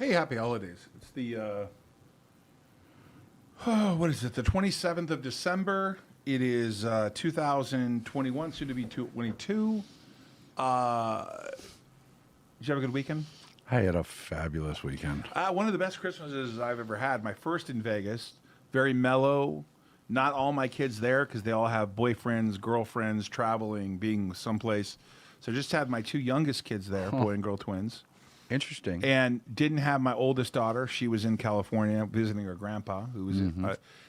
Hey, happy holidays. It's the, what is it, the 27th of December. It is 2021, soon to be 22. Did you have a good weekend? I had a fabulous weekend. One of the best Christmases I've ever had. My first in Vegas. Very mellow. Not all my kids there because they all have boyfriends, girlfriends, traveling, being someplace. So just had my two youngest kids there, boy and girl twins. Interesting. And didn't have my oldest daughter. She was in California visiting her grandpa, who was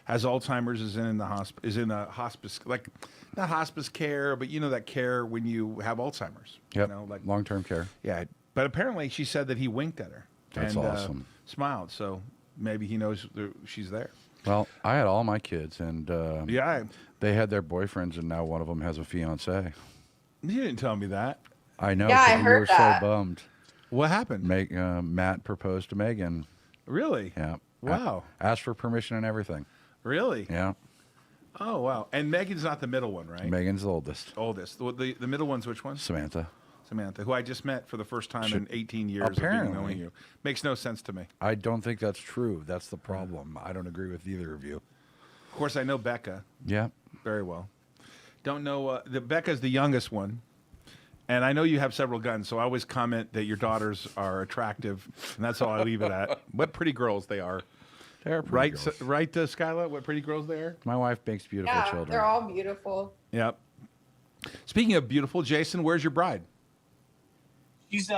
has Alzheimer's, is in a hospice, like not hospice care, but you know that care when you have Alzheimer's. Yep. You know, like long-term care. Yeah, but apparently she said that he winked at her. That's and, awesome. Smiled, so maybe he knows she's there. Well, I had all my kids, and Yeah, they had their boyfriends, and now one of them has a fiance. you didn't tell me that. I know. Yeah, I 'cause heard we were that. so bummed. What happened? Matt proposed to Megan. Really? Yeah. Wow. Asked for permission and everything. Really? Yeah. Oh, wow. And Megan's not the middle one, right? Megan's the oldest. Oldest. The middle one's which one? Samantha. Samantha, who I just met for the first time in 18 years of Apparently. knowing you. Makes no sense to me. I don't think that's true. That's the problem. I don't agree with either of you. Of course, I know Becca Yeah. very well. Don't know, Becca's the youngest one. And I know you have several guns, so I always comment that your daughters are attractive, and that's all I leave it at. What pretty girls they are. They're pretty Right, girls. right, Skyla? What pretty girls they are? My wife makes beautiful Yeah, children. they're all beautiful. Yep. Speaking of beautiful, Jason, where's your bride? He's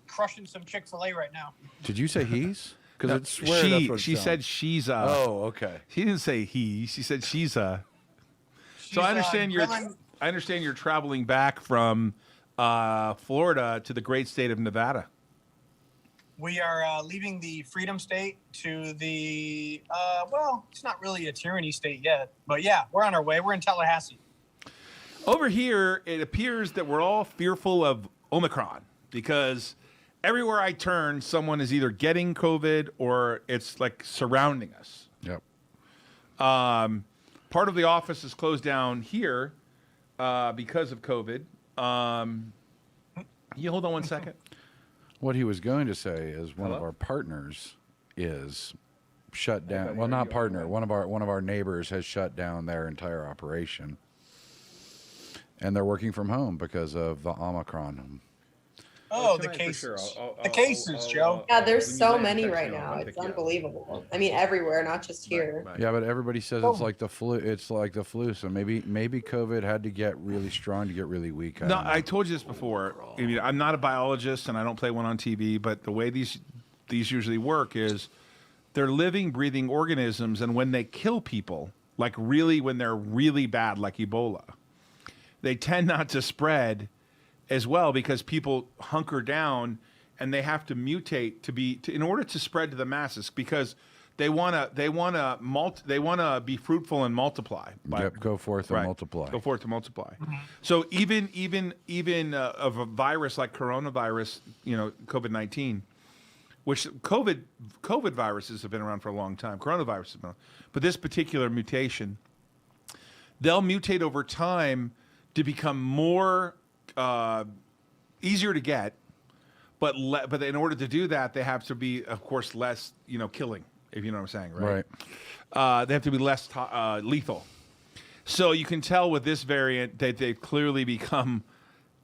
crushing some Chick-fil-A right now. Did you say he's? Because No, it's swear that's what it she sounds. said she's Oh, okay. She didn't say he. She said she's So She's, I understand grilling- I understand you're traveling back from Florida to the great state of Nevada. We are leaving the Freedom State to the, well, it's not really a tyranny state yet. But yeah, we're on our way. We're in Tallahassee. Over here, it appears that we're all fearful of Omicron because everywhere I turn, someone is either getting COVID or it's like surrounding us. Yep. Part of the office is closed down here because of COVID. You hold on one second. What he was going to say is one of Hello? our partners is shut thought down. you Well, were not going partner. away. One of our neighbors has shut down their entire operation, and they're working from home because of the Omicron. Oh, Tonight the for cases. sure. The cases, Joe. Yeah, there's when you so land, many text right me, I'll now. pick It's you up. unbelievable. I mean, everywhere, not just here. Right. Yeah, but everybody says Oh. it's like the flu. It's like the flu. So maybe COVID had to get really strong to get really weak. No, don't know. I told you this before. I mean, I'm not a biologist and I don't play one on TV, but the way these usually work is they're living, breathing organisms, and when they kill people, like really when they're really bad, like Ebola, they tend not to spread as well because people hunker down and they have to mutate in order to spread to the masses because they want to be fruitful and multiply. Yep, go forth and Right. multiply. Go forth to multiply. So even of a virus like coronavirus, COVID-19, which COVID viruses have been around for a long time. Coronavirus has been, but this particular mutation, they'll mutate over time to become more easier to get, but in order to do that, they have to be, of course, less killing. If you know what I'm saying, right? They have to be less lethal. So you can tell with this variant that they've clearly become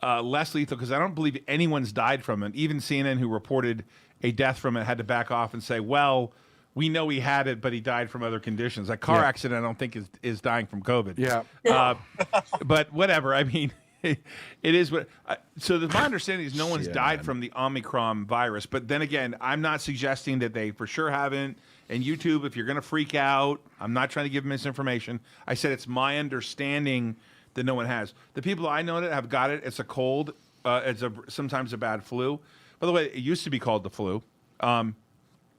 less lethal because I don't believe anyone's died from it. Even CNN, who reported a death from it, had to back off and say, well, we know he had it, but he died from other conditions. A car accident, I don't think, is dying from COVID. Yeah. But whatever. I mean, it is what. So my understanding is no one's Shit, died man. from the Omicron virus. But then again, I'm not suggesting that they for sure haven't. And YouTube, if you're going to freak out, I'm not trying to give misinformation. I said it's my understanding that no one has. The people I know that have got it, it's a cold. It's sometimes a bad flu. By the way, it used to be called the flu.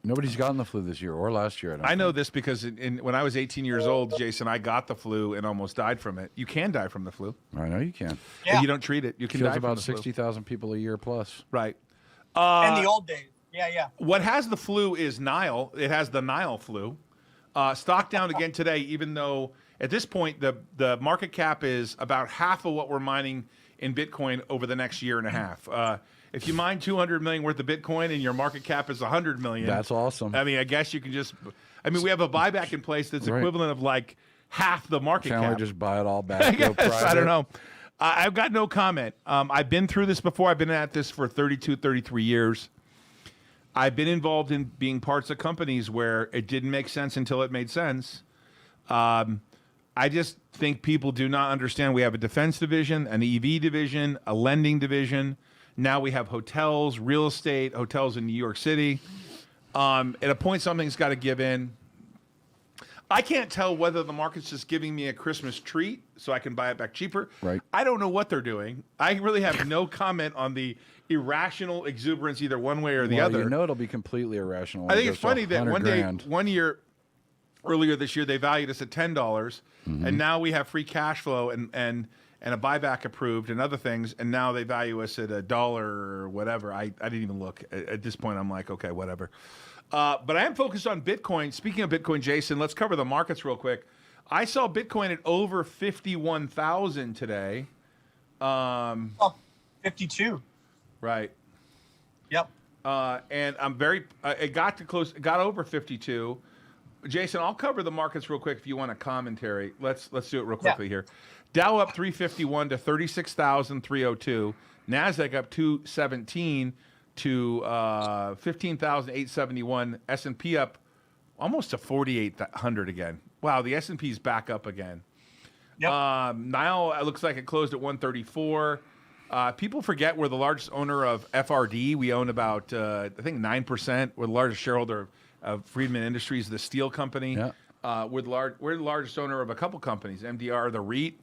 Nobody's gotten the flu this year or last year. I know this because when I was 18 years old, Jason, I got the flu and almost died from it. You can die from the flu. I know you can. Yeah. If you don't treat it, you can Kills die from about the flu. 60,000 people a year plus. Right. In the old days. Yeah. What has the flu is Nile. It has the Nile flu. Stock down again today, even though at this point the market cap is about half of what we're mining in Bitcoin over the next year and a half. if you mine 200 million worth of Bitcoin and your market cap is 100 million, That's awesome. I mean, I guess you can just. I mean, we have a buyback in place that's Right. equivalent of like half the market Can't we cap. just buy it all I back? Go guess. I private? don't know. I've got no comment. I've been through this before. I've been at this for 32, 33 years. I've been involved in being parts of companies where it didn't make sense until it made sense. I just think people do not understand. We have a defense division, an EV division, a lending division. Now we have hotels, real estate, hotels in New York City. At a point, something's got to give in. I can't tell whether the market's just giving me a Christmas treat so I can buy it back cheaper. Right. I don't know what they're doing. I really have no comment on the irrational exuberance either one way or the Well, other. you know it'll be completely irrational. I when think it it's goes to funny that 100 grand. one year earlier this year they valued us at $10, and now we have free cash flow and a buyback approved and other things, and now they value us at $1 or whatever. I didn't even look at this point. I'm like, okay, whatever. But I am focused on Bitcoin. Speaking of Bitcoin, Jason, let's cover the markets real quick. I saw Bitcoin at over 51,000 today. Oh, 52. Right. Yep. And I'm very. It got over 52. Jason, I'll cover the markets real quick if you want a commentary. Let's do it real quickly here. Dow up 351 to 36,302. Nasdaq up 217 to 15,871. S&P up almost to 4,800 again. Wow, the S&P's back up again. Yep. Nile, it looks like it closed at 134. People forget we're the largest owner of FRD. We own about, I think, 9%. We're the largest shareholder of Friedman Industries, the steel company. Yeah. We're the largest owner of a couple companies, MDR, the REIT.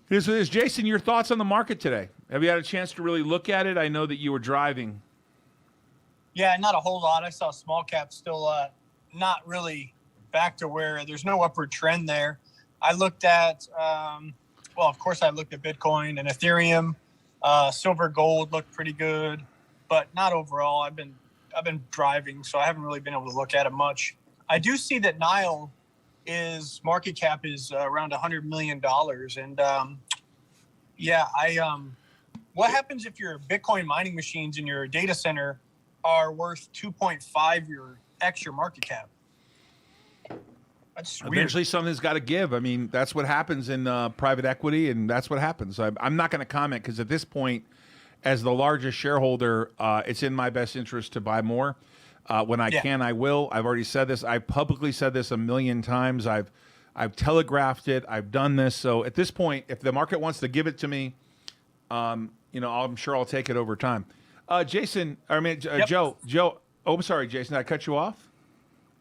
Here's what it is. Jason, your thoughts on the market today? Have you had a chance to really look at it? I know that you were driving. Yeah, not a whole lot. I saw small cap still not really back to where there's no upward trend there. I looked at, well, of course, I looked at Bitcoin and Ethereum. Silver, gold looked pretty good, but not overall. I've been driving, so I haven't really been able to look at it much. I do see that Nile is market cap is around $100 million, and what happens if your Bitcoin mining machines in your data center are worth 2.5 your extra market cap? That's weird. Eventually, something's got to give. I mean, that's what happens in private equity, and that's what happens. I'm not going to comment because at this point, as the largest shareholder, it's in my best interest to buy more. When I can, I will. I've already said this. I publicly said this 1,000,000 times. I've telegraphed it. I've done this. So at this point, if the market wants to give it to me, I'm sure I'll take it over time. Jason, Joe. Oh, I'm sorry, Jason. Did I cut you off?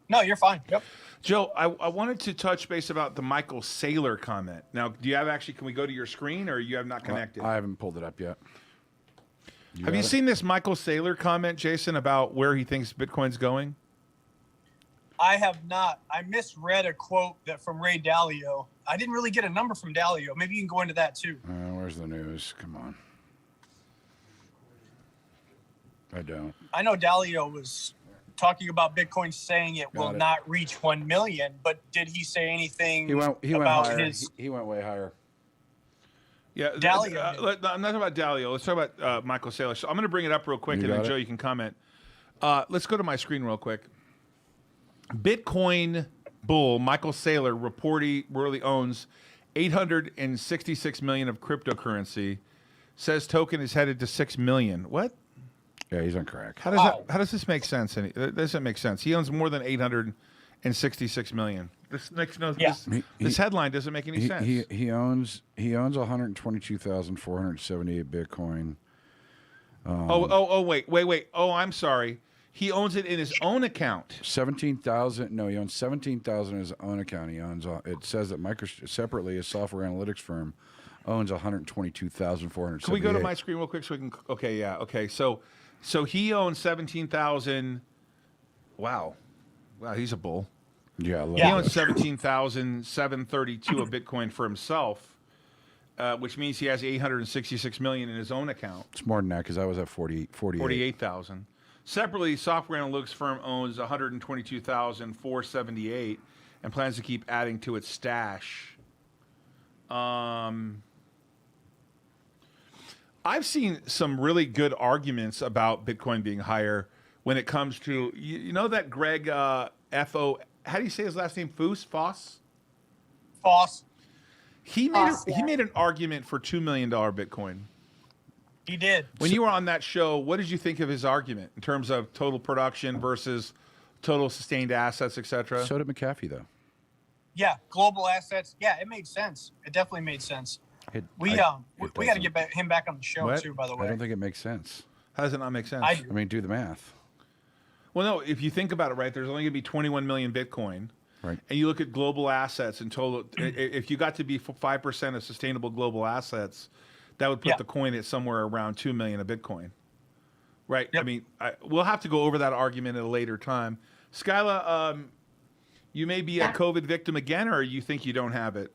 No, you're fine. Yep. Joe, I wanted to touch base about the Michael Saylor comment. Now, do you have can we go to your screen or you have not connected? I haven't pulled it up yet. Have you seen this Michael Saylor comment, Jason, about where he thinks Bitcoin's going? I have not. I misread a quote from Ray Dalio. I didn't really get a number from Dalio. Maybe you can go into that too. Where's the news? Come on. I don't. I know Dalio was talking about Bitcoin saying it will not reach 1 million, but did he say anything He went about higher. his? He went way higher. Yeah, Dalio. I'm not talking about Dalio. Let's talk about Michael Saylor. So I'm going to bring it up real quick, and then Joe, you can comment. Let's go to my screen real quick. Bitcoin bull Michael Saylor reportedly owns 866 million of cryptocurrency. Says token is headed to 6 million. What? Yeah, he's on crack. How does this make sense? It doesn't make sense. He owns more than 866 million. This makes no. Yeah. This headline doesn't make any sense. He owns 122,478 Bitcoin. Wait. Oh, I'm sorry. He owns it in his own account. 17,000. No, he owns 17,000 in his own account. He owns. It says that separately, a software analytics firm owns 122,478. Can we go to my screen real quick so we can? Okay, yeah. Okay, so he owns 17,000. Wow, he's a bull. Yeah, He owns 17,732 of Bitcoin for himself, which means he has 866 million in his own account. It's more than that because I was at 48,000. Separately, software analytics firm owns 122,478 and plans to keep adding to its stash. I've seen some really good arguments about Bitcoin being higher when it comes to, you know that Greg F.O., how do you say his last name? Foss? Foss. He made, Foss, he yeah. made an argument for $2 million Bitcoin. He did. When you were on that show, what did you think of his argument in terms of total production versus total sustained assets, et cetera? So did McAfee, though. Yeah, global assets. Yeah, it made sense. It definitely made sense. We got to get him back on the show What? too. By the I way, don't think it makes sense. How does it not make sense? I I mean, do the math. Well, no, if you think about it, right, there's only going to be 21 million Bitcoin. Right. And you look at global assets and total, if you got to be 5% of sustainable global assets, that would put Yeah. the coin at somewhere around 2 million a Bitcoin. Right. Yep. I mean, we'll have to go over that argument at a later time. Skyla, you may be a COVID victim again, or you think you don't have it?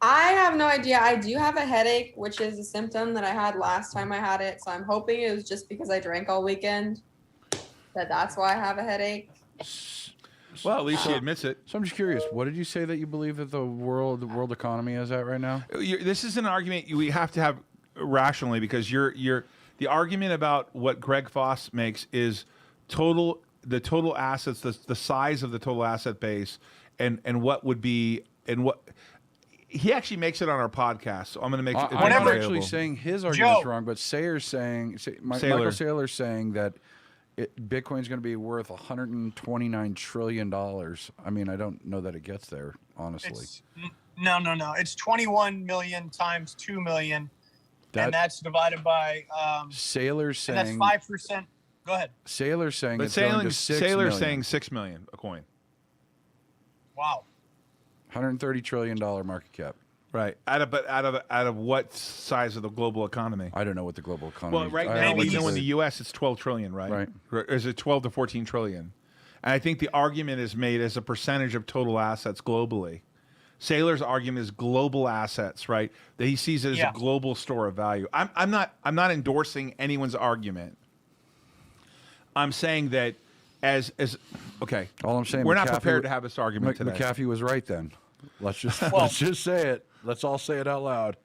I have no idea. I do have a headache, which is a symptom that I had last time I had it. So I'm hoping it was just because I drank all weekend. That's why I have a headache. Well, at least she admits it. So I'm just curious. What did you say that you believe that the world economy is at right now? This is an argument we have to have rationally, because the argument about what Greg Foss makes is the total assets, the size of the total asset base, and what would be, and what he actually makes it on our podcast. So I'm going to make it I'm not available. actually saying his argument's Joe. wrong, but Michael Saylor's saying that Bitcoin's going to be worth $129 trillion. I mean, I don't know that it gets there, honestly. It's, no. It's 21 million times 2 million, and that's divided by. Saylor's and that's saying 5%. Go ahead. Saylor's saying But it's going to 6 Saylor's million. saying 6 million a coin. Wow. $130 trillion market cap. Right. Out of what size of the global economy? I don't know what the global economy Well, is. right I now, always we know in say- the U.S. it's 12 trillion, right? Right. Or is it 12 to 14 trillion? And I think the argument is made as a percentage of total assets globally. Saylor's argument is global assets, right? That he sees it as Yeah. a global store of value. I'm not endorsing anyone's argument. I'm saying that as okay. All I'm saying, we're not McAfee- prepared to have this argument today. McAfee was right then. Let's just say it. Let's all say it out loud.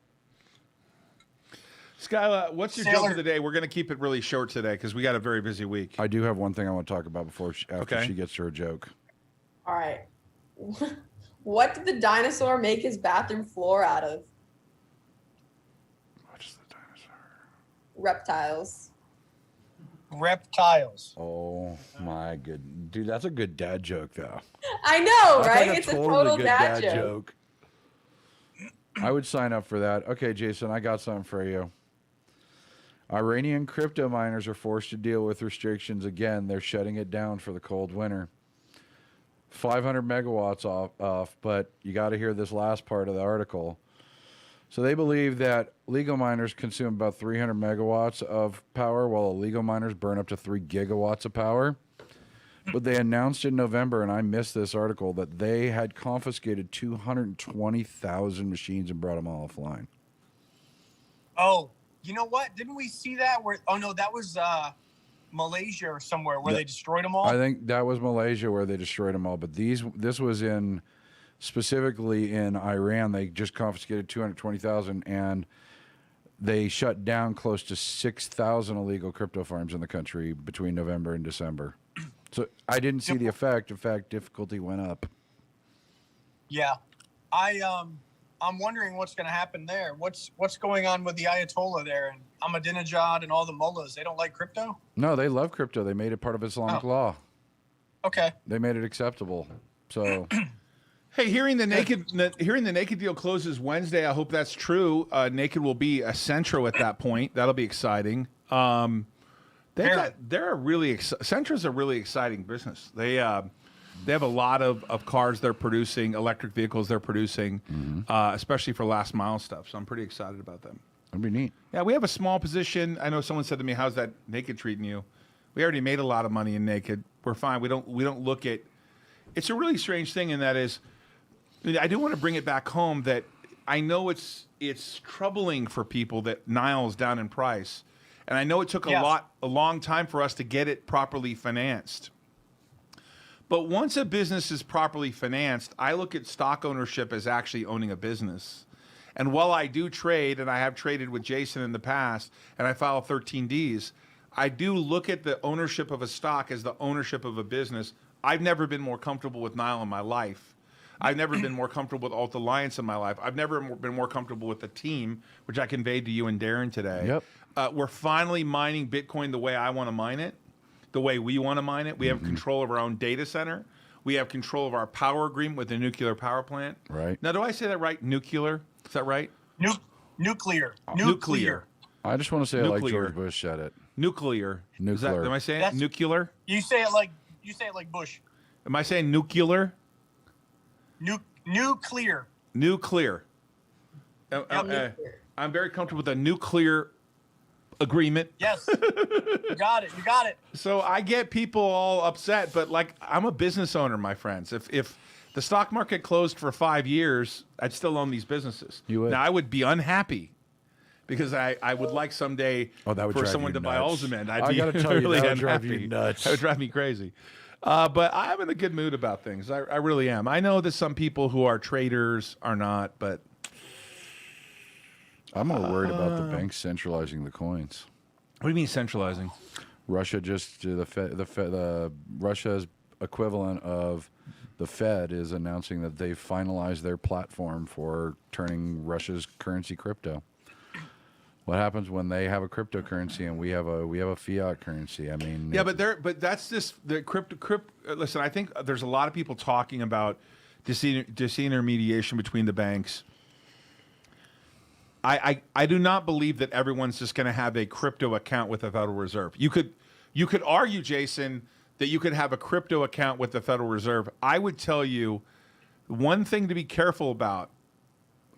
Skyla, what's your joke Saylor- of the day? We're going to keep it really short today because we got a very busy week. I do have one thing I want to talk about after Okay. she gets to her joke. All right. What did the dinosaur make his bathroom floor out of? What's the dinosaur? Reptiles. Reptiles. Oh my good dude, that's a good dad joke though. I know, That's right? like It's a total dad joke. I would sign up for that. Okay, Jason, I got something for you. Iranian crypto miners are forced to deal with restrictions again. They're shutting it down for the cold winter. 500 megawatts off, but you got to hear this last part of the article. So they believe that legal miners consume about 300 megawatts of power, while illegal miners burn up to 3 gigawatts of power. But they announced in November, and I missed this article, that they had confiscated 220,000 machines and brought them all offline. Oh, you know what? Didn't we see that? Oh no, that was Malaysia or somewhere where Yeah. they destroyed them all. I think that was Malaysia where they destroyed them all. But this was specifically in Iran. They just confiscated 220,000, and they shut down close to 6,000 illegal crypto farms in the country between November and December. So I didn't see the effect. In fact, difficulty went up. Yeah, I'm wondering what's going to happen there. What's going on with the Ayatollah there and Ahmadinejad and all the mullahs? They don't like crypto. No, they love crypto. They made it part of Islamic law. Okay. They made it acceptable. So Hey, hearing the naked deal closes Wednesday. I hope that's true. Naked will be a Centro at that point. That'll be exciting. They're a really Centro's a really exciting business. They have a lot of cars they're producing, electric vehicles they're producing, especially for last mile stuff. So I'm pretty excited about them. that'd be neat. Yeah, we have a small position. I know someone said to me, "How's that Naked treating you?" We already made a lot of money in Naked. We're fine. We don't look at. It's a really strange thing, and that is, I do want to bring it back home that I know it's troubling for people that Nile's down in price, and I know it took a long time for us to get it properly financed. But once a business is properly financed, I look at stock ownership as actually owning a business. And while I do trade, and I have traded with Jason in the past, and I file 13Ds, I do look at the ownership of a stock as the ownership of a business. I've never been more comfortable with Nile in my life. I've never been more comfortable with Alt Alliance in my life. I've never been more comfortable with the team, which I conveyed to you and Darren today. Yep. We're finally mining Bitcoin the way I want to mine it, the way we want to mine it. We have control of our own data center. We have control of our power agreement with the nuclear power plant. Right. Now, do I say that right? Nuclear? Is that right? Nuclear. I just want to say I like Nuclear. George Bush said it. Nuclear. Is that, Nuclear. am I saying That's- nuclear? You say it like Bush. Am I saying nuclear? Nuclear. Nuclear. I'm very comfortable with the nuclear agreement. Yes. You got it. So I get people all upset, but like I'm a business owner, my friends. If the stock market closed for 5 years, I'd still own these businesses. You would. Now I would be unhappy because I would like someday that would for drive someone you to buy nuts. Alzament. I I'd be gotta tell you, really that would unhappy. drive you nuts. That would drive me crazy. But I'm in a good mood about things. I really am. I know that some people who are traders are not, but I'm more worried about the banks centralizing the coins. what do you mean centralizing? Russia just the Russia's equivalent of the Fed is announcing that they've finalized their platform for turning Russia's currency crypto. What happens when they have a cryptocurrency and we have a fiat currency? I mean, Yeah, but that's just the crypto. Listen, I think there's a lot of people talking about disintermediation between the banks. I do not believe that everyone's just going to have a crypto account with the Federal Reserve. You could argue, Jason, that you could have a crypto account with the Federal Reserve. I would tell you one thing to be careful about,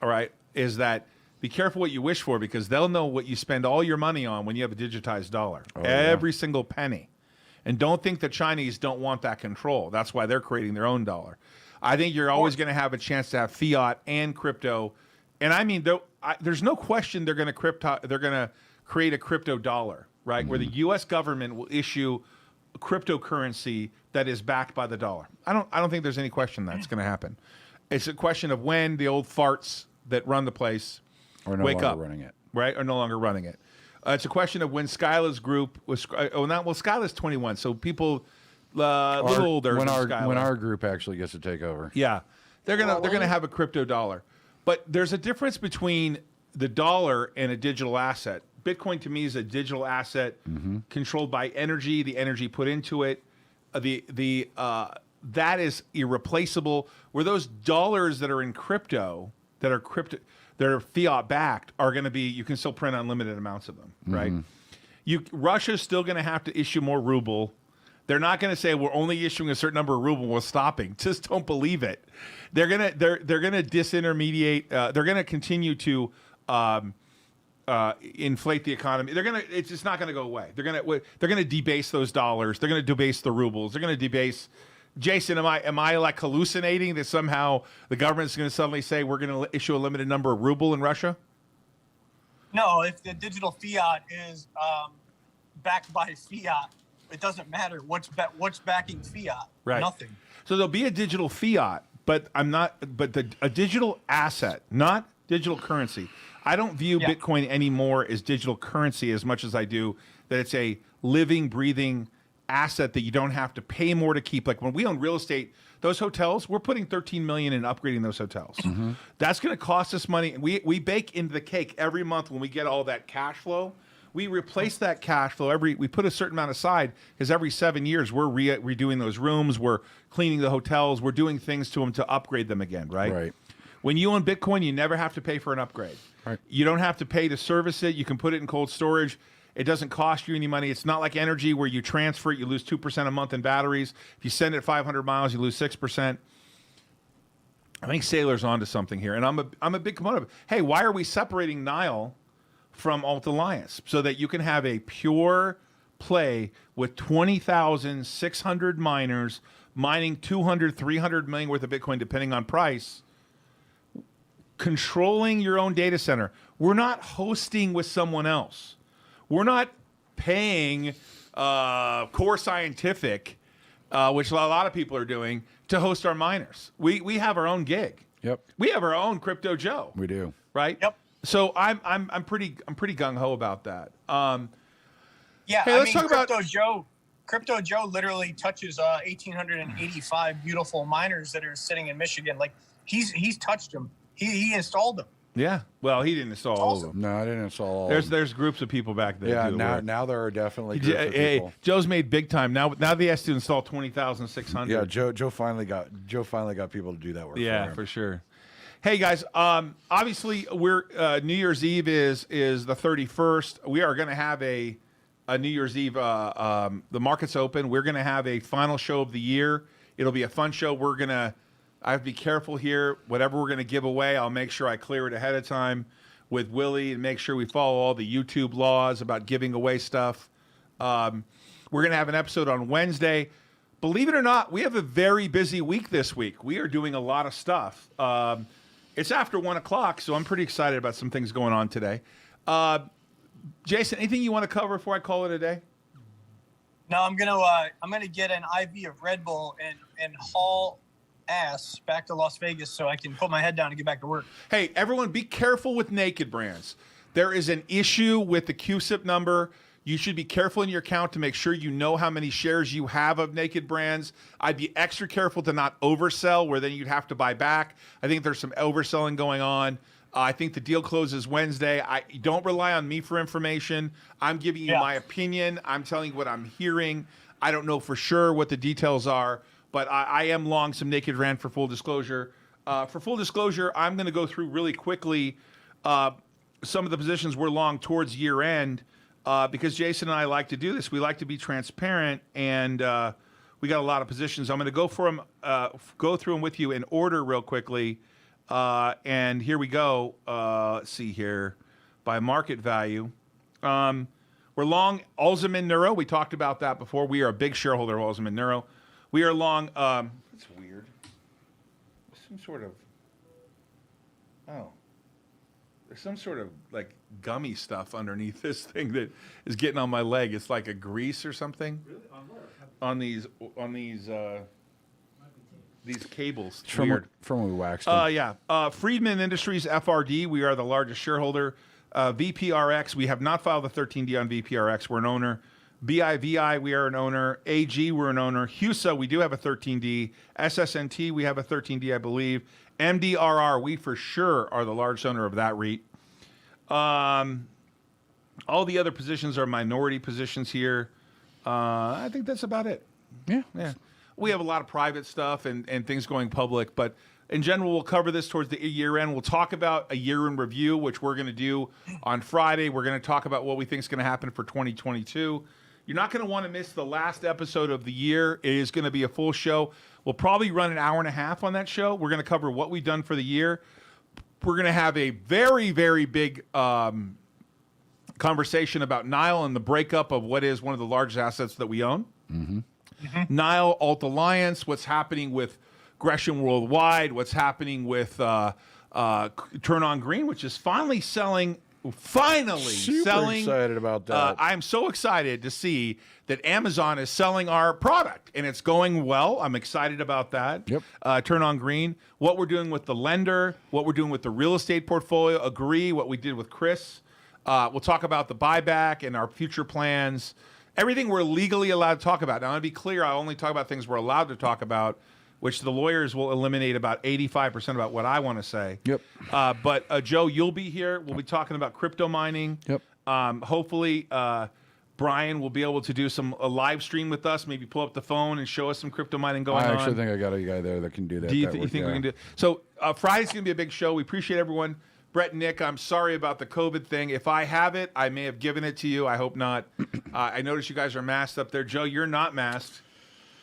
all right, is that be careful what you wish for because they'll know what you spend all your money on when you have a digitized dollar. Every single penny. And don't think the Chinese don't want that control. That's why they're creating their own dollar. I think you're always going to have a chance to have fiat and crypto. And I mean, there's no question they're going to create a crypto dollar, right? Where the U.S. government will issue a cryptocurrency that is backed by the dollar. I don't think there's any question that's going to happen. It's a question of when the old farts that run the place wake up, running it. right? Are no longer running it. It's a question of when Skyla's group was. Skyla's 21, so people a little older. When than when Skyla. our group actually gets to take over. Yeah, they're gonna have a crypto dollar, but there's a difference between the dollar and a digital asset. Bitcoin to me is a digital asset controlled by energy, the energy put into it, that is irreplaceable. Where those dollars that are in crypto, that are fiat backed, are going to be, you can still print unlimited amounts of them, right? Russia's still going to have to issue more ruble. They're not going to say we're only issuing a certain number of ruble, we're stopping. Just don't believe it. They're gonna disintermediate. They're gonna continue to inflate the economy. It's just not gonna go away. They're gonna debase those dollars. They're gonna debase the rubles. They're gonna debase. Jason, am I like hallucinating that somehow the government's going to suddenly say we're going to issue a limited number of ruble in Russia? No, if the digital fiat is backed by fiat, it doesn't matter what's backing fiat. Right. Nothing. So there'll be a digital fiat, but a digital asset, not digital currency. I don't view Bitcoin anymore as digital currency as much as I do that it's a living, breathing asset that you don't have to pay more to keep. Like when we own real estate, those hotels, we're putting $13 million in upgrading those hotels. That's going to cost us money. We bake into the cake every month when we get all that cash flow. We replace that cash flow we put a certain amount aside because every 7 years we're redoing those rooms, we're cleaning the hotels, we're doing things to them to upgrade them again, right? Right. When you own Bitcoin, you never have to pay for an upgrade. Right. You don't have to pay to service it. You can put it in cold storage. It doesn't cost you any money. It's not like energy where you transfer it, you lose 2% a month in batteries. If you send it 500 miles, you lose 6%. I think Sailor's onto something here, and I'm a big component of it. Hey, why are we separating Nile from Alt Alliance so that you can have a pure play with 20,600 miners mining 200, 300 million worth of Bitcoin, depending on price, controlling your own data center. We're not hosting with someone else. We're not paying Core Scientific, which a lot of people are doing, to host our miners. We have our own gig. Yep. We have our own Crypto Joe. We do. right? Yep. So I'm pretty gung ho about that. Yeah, Hey, I let's mean, talk about- Crypto Joe literally touches 1,885 beautiful miners that are sitting in Michigan. Like he's touched them. He installed them. Yeah. Well, he didn't install all of them. No, I didn't install all. There's groups of people back there. yeah, do the now work. now there are definitely groups of Hey, people. Joe's made big time. Now he has to install 20,600. Yeah, Joe finally got people to do that work. Yeah, for for him. sure. Hey guys, obviously we're New Year's Eve is the 31st. We are going to have a New Year's Eve. The market's open. We're going to have a final show of the year. It'll be a fun show. I have to be careful here. Whatever we're going to give away, I'll make sure I clear it ahead of time with Willie and make sure we follow all the YouTube laws about giving away stuff. We're going to have an episode on Wednesday. Believe it or not, we have a very busy week this week. We are doing a lot of stuff. It's after 1 o'clock, so I'm pretty excited about some things going on today. Jason, anything you want to cover before I call it a day? No, I'm gonna get an IV of Red Bull and haul ass back to Las Vegas so I can put my head down and get back to work. Hey, everyone, be careful with Naked Brands. There is an issue with the QSIP number. You should be careful in your account to make sure you know how many shares you have of Naked Brands. I'd be extra careful to not oversell, where then you'd have to buy back. I think there's some overselling going on. I think the deal closes Wednesday. Don't rely on me for information. I'm giving you my opinion. I'm telling you what I'm hearing. I don't know for sure what the details are, but I am long some Naked Brand for full disclosure. For full disclosure, I'm going to go through really quickly some of the positions we're long towards year end. Because Jason and I like to do this. We like to be transparent, and we got a lot of positions. I'm going to go through them with you in order real quickly. And here we go. Let's see here. By market value. We're long Alzheimer's Neuro. We talked about that before. We are a big shareholder of Alzheimer's Neuro. We are long. That's weird. Some sort of. Oh. There's some sort of like gummy stuff underneath this thing that is getting on my leg. It's like a grease or something. Really? On these cables. It's weird. From when we waxed them. Yeah. Friedman Industries FRD. We are the largest shareholder. VPRX. We have not filed a 13D on VPRX. We're an owner. BIVI. We are an owner. AG. We're an owner. HUSA. We do have a 13D. SSNT. We have a 13D, I believe. MDRR, we for sure are the large owner of that REIT. All the other positions are minority positions here. I think that's about it. Yeah. We have a lot of private stuff and things going public, but in general, we'll cover this towards the year end. We'll talk about a year in review, which we're going to do on Friday. We're going to talk about what we think is going to happen for 2022. You're not going to want to miss the last episode of the year. It is going to be a full show. We'll probably run an hour and a half on that show. We're going to cover what we've done for the year. We're going to have a very, very big conversation about Nile and the breakup of what is one of the largest assets that we own. Nile, Alt Alliance, what's happening with Gresham Worldwide, what's happening with Turn On Green, which is finally selling. Super excited about that. I'm so excited to see that Amazon is selling our product, and it's going well. I'm excited about that. Yep. Turn On Green. What we're doing with the lender, what we're doing with the real estate portfolio, agree, what we did with Chris. We'll talk about the buyback and our future plans. Everything we're legally allowed to talk about. Now, I want to be clear, I only talk about things we're allowed to talk about, which the lawyers will eliminate about 85% about what I want to say. Yep. But Joe, you'll be here. We'll be talking about crypto mining. Yep. Hopefully, Brian will be able to do a live stream with us, maybe pull up the phone and show us some crypto mining going on. I actually think I got a guy there that can do that. Do you think we can do it? So Friday's going to be a big show. We appreciate everyone. Brett and Nick, I'm sorry about the COVID thing. If I have it, I may have given it to you. I hope not. I noticed you guys are masked up there. Joe, you're not masked.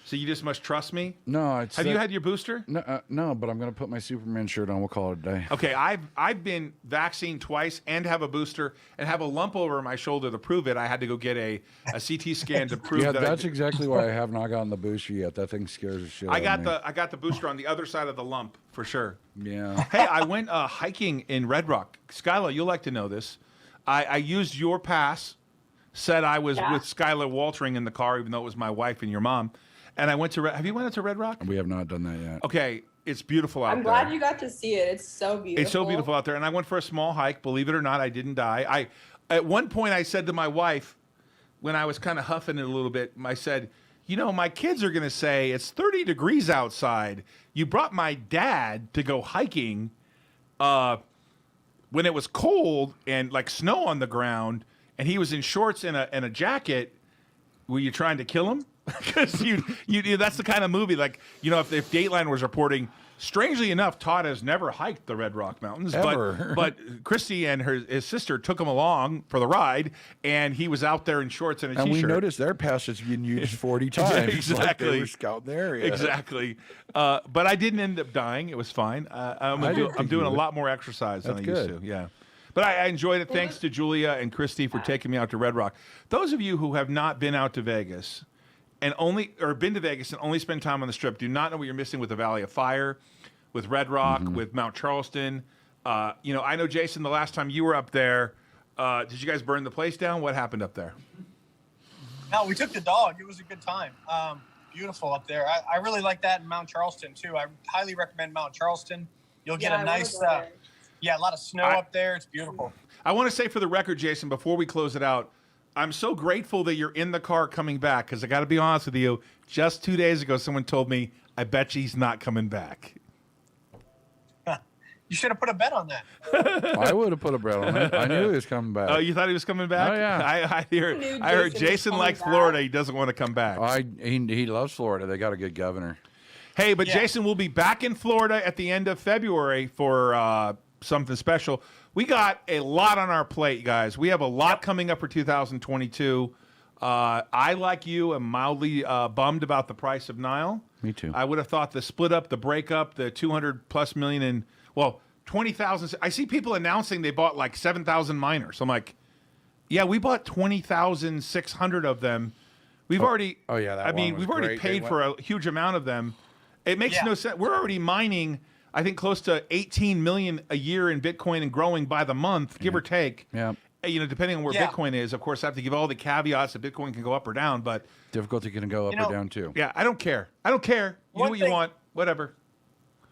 So you just must trust me? No, it's Have you had your booster? No, but I'm going to put my Superman shirt on. We'll call it a day. Okay, I've been vaccinated twice and have a booster and have a lump over my shoulder to prove it. I had to go get a CT scan to prove that. That's exactly why I have not gotten the booster yet. That thing scares the shit out of me. I got the booster on the other side of the lump for sure. Yeah. Hey, I went hiking in Red Rock. Skylar, you'll like to know this. I used your pass. Said I was with Skylar Waltering in the car, even though it was my wife and your mom. And I went to. Have you went out to Red Rock? We have not done that yet. Okay, It's beautiful out there. I'm glad you got to see it. It's so beautiful. It's so beautiful out there. And I went for a small hike. Believe it or not, I didn't die. At one point, I said to my wife, when I was kind of huffing it a little bit, I said, you know, my kids are going to say it's 30 degrees outside. You brought my dad to go hiking when it was cold and like snow on the ground, and he was in shorts and a jacket. Were you trying to kill him? Because you that's the kind of movie, like, you know, if Dateline was reporting, strangely enough, Todd has never hiked the Red Rock Mountains, Ever. but Christy and his sister took him along for the ride, and he was out there in shorts and a And t-shirt. we noticed their pass has been used 40 times. Exactly. Like they were scouting the area. Exactly. But I didn't end up dying. It was fine. I'm didn't think doing you a would. lot more exercise than I That's used good. to. Yeah. But I enjoyed it. Thanks to Julia and Christy for taking me out to Red Rock. Those of you who have not been out to Vegas or been to Vegas and only spend time on the Strip do not know what you're missing with the Valley of Fire, with Red Rock, with Mount Charleston. You know, I know, Jason, the last time you were up there, did you guys burn the place down? What happened up there? No, we took the dog. It was a good time. Beautiful up there. I really like that in Mount Charleston too. I highly recommend Mount Charleston. You'll get Yeah, a I wanna nice, go there. a lot of snow up there. It's beautiful. I want to say for the record, Jason, before we close it out, I'm so grateful that you're in the car coming back, because I got to be honest with you, just 2 days ago, someone told me, I bet you he's not coming back. You should have put a bet on that. I would have put a bet on it. I knew he was coming back. Oh, you thought he was coming back? Oh, yeah. I heard Jason was Jason coming likes back. Florida. He doesn't want to come back. He loves Florida. They got a good governor. Hey, but Yeah. Jason will be back in Florida at the end of February for something special. We got a lot on our plate, guys. We have a lot coming up for 2022. I, like you, am mildly bummed about the price of Nile. Me too. I would have thought the split up, the breakup, the 200+ million in, well, 20,000. I see people announcing they bought like 7,000 miners. I'm like, yeah, we bought 20,600 of them. We've already. oh, yeah, that I mean, one was we've already great. They paid for a huge amount of them. It makes Yeah. no sense. We're already mining, I think, close to 18 million a year in Bitcoin and growing by the month, give or take. Yeah. You know, depending on where Yeah. Bitcoin is. Of course, I have to give all the caveats that Bitcoin can go up or down. But Difficulty can go up You know- or down too. yeah, I don't care. I don't care. You do One what you thing- want. Whatever.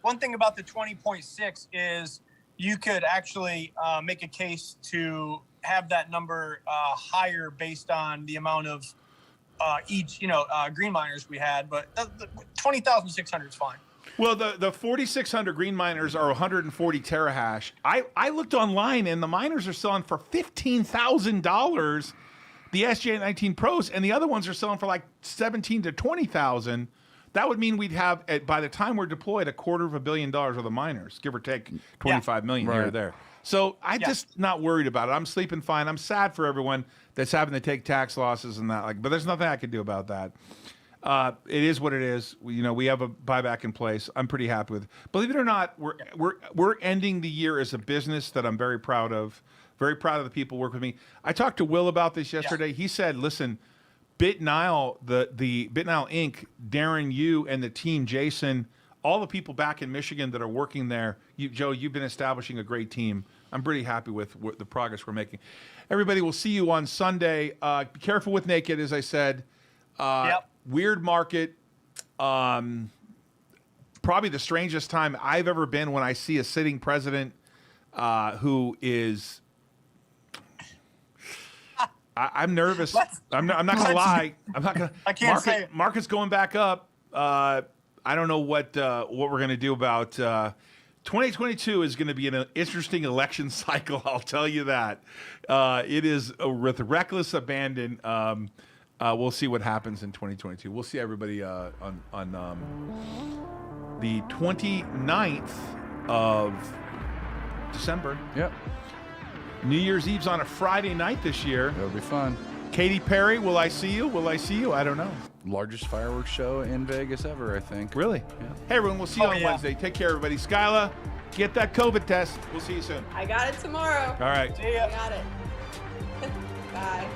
One thing about the 20.6 is you could actually make a case to have that number higher based on the amount of green miners we had, but the 20,600 is fine. Well, the 4,600 green miners are 140 terahash. I looked online, and the miners are selling for $15,000, the SJ19 Pros, and the other ones are selling for like 17 to 20,000. That would mean we'd have, by the time we're deployed, $250 million worth of miners, give or take 25 million here or Right. there. So I'm Yeah. just not worried about it. I'm sleeping fine. I'm sad for everyone that's having to take tax losses and that, but there's nothing I can do about that. It is what it is. We have a buyback in place. I'm pretty happy with. Believe it or not, we're ending the year as a business that I'm very proud of. Very proud of the people who work with me. I talked to Will about this yesterday. He said, "Listen, BitNile, the BitNile Inc., Darren, you and the team, Jason, all the people back in Michigan that are working there. Joe, you've been establishing a great team. I'm pretty happy with the progress we're making. Everybody, we'll see you on Sunday. Be careful with Naked, as I said. Yep. Weird market. Probably the strangest time I've ever been when I see a sitting president who is. I'm nervous. I'm not going to lie. I'm not going to. I can't say it. Market's going back up. I don't know what we're going to do about. 2022 is going to be an interesting election cycle. I'll tell you that. It is with reckless abandon. We'll see what happens in 2022. We'll see everybody on the 29th of December. Yep. New Year's Eve's on a Friday night this year. It'll be fun. Katy Perry, will I see you? Will I see you? I don't know. Largest fireworks show in Vegas ever, I think. Really? Yeah. Hey, everyone. We'll see you Oh, on yeah. Wednesday. Take care, everybody. Skyla, get that COVID test. We'll see you soon. I got it tomorrow. All right. See ya. I got it. Bye.